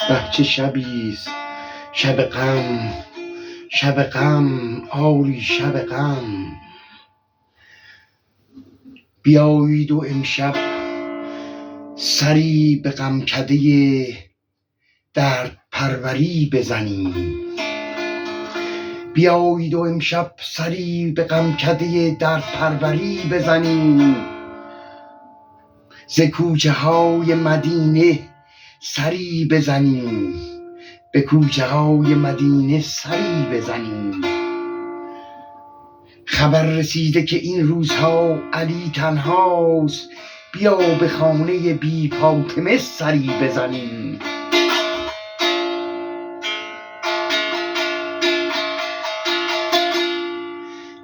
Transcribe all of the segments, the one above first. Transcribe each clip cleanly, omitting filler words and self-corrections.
چه شبیست شب غم، شب غم، آری شب غم. بیایید و امشب سری به غمکده درد پروری بزنیم. بیایید و امشب سری به غمکده درد پروری بزنیم. ز کوچه های مدینه سری بزنیم، به کوچه های مدینه سری بزنیم. خبر رسیده که این روزها علی تنهاست، بیا به خانه بی فاطمه سری بزنیم.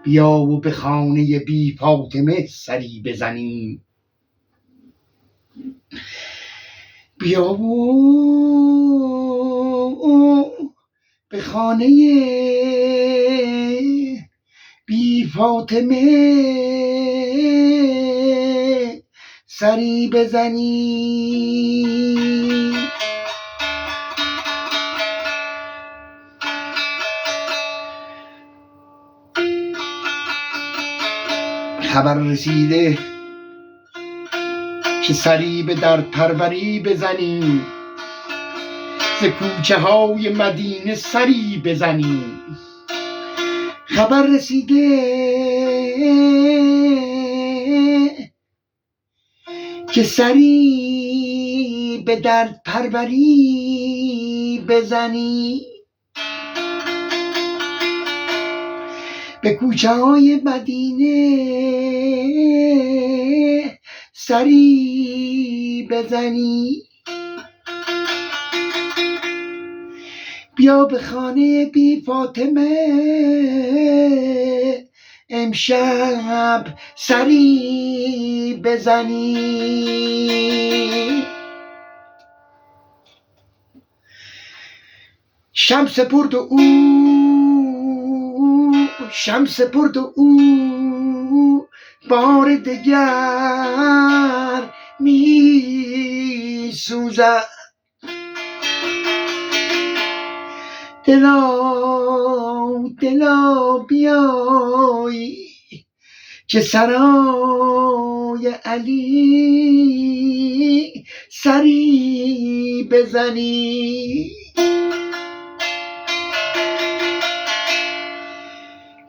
بیا و به خانه بی فاطمه سری بزنیم. بیا و به خانه بی فاطمه سری بزنیم. خبر رسیده که سری به درد پروری بزنیم، ز کوچه های مدینه سری بزنیم. خبر رسیده که سری به درد پروری بزنیم، به کوچه های مدینه سری بزنی. بیا به خانه بی فاطمه امشب سری بزنی. شمس برد و او بار دگر می سوزد. دلا بیای که سرای علی سری بزنی.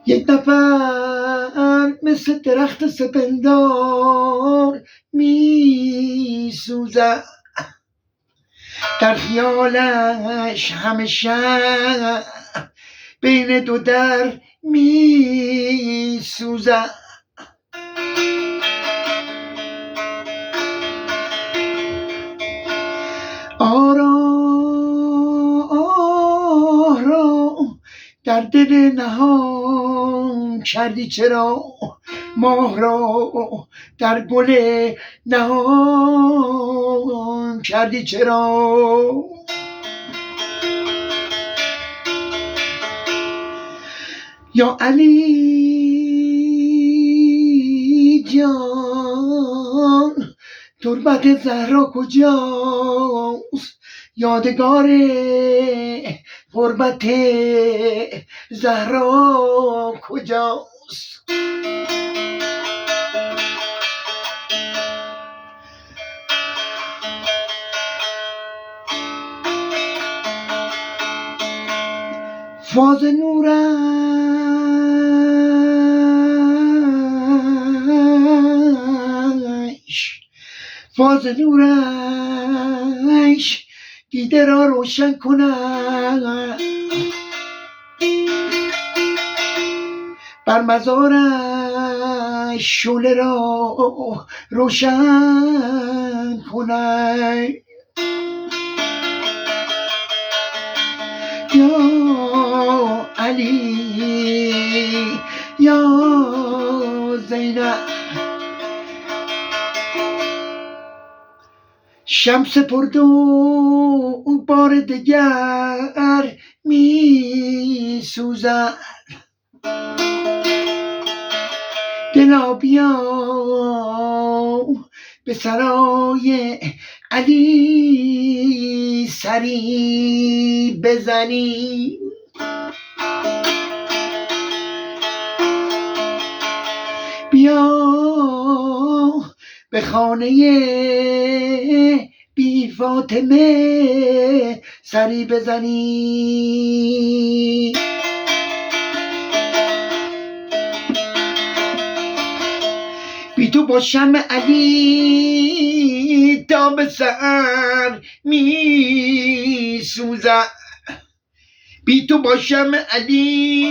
یک نفر مثل درخت سپندار می سوزد، در خیالش همیشه بین دو در می سوزد. آرام در دل نهان کردی چرا، ماه را در گل نهان کردی چرا. یا علی جان تربت زهرا کجاست، یادگار قربت زهرا کجاست. فاز نورش دیده را روشن کند، بر مزارش شعله را روشن کند. یا علی یا زینب، شمس برد و بار دگر می سوزد. دلا بیا به سرای علی علی سری بزنیم. بیا به خانه بی فاطمه سری بزنیم. بی تو باشم علی تا به سحر می سوزم. بی تو باشم علی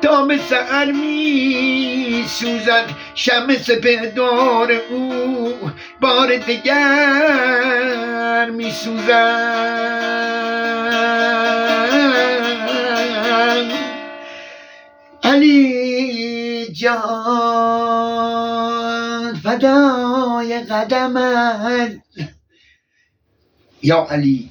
تا به سحر می سوزد. شمع سپهدار او بار دگر می سوزد. علی جان فدای قدمت. یا علی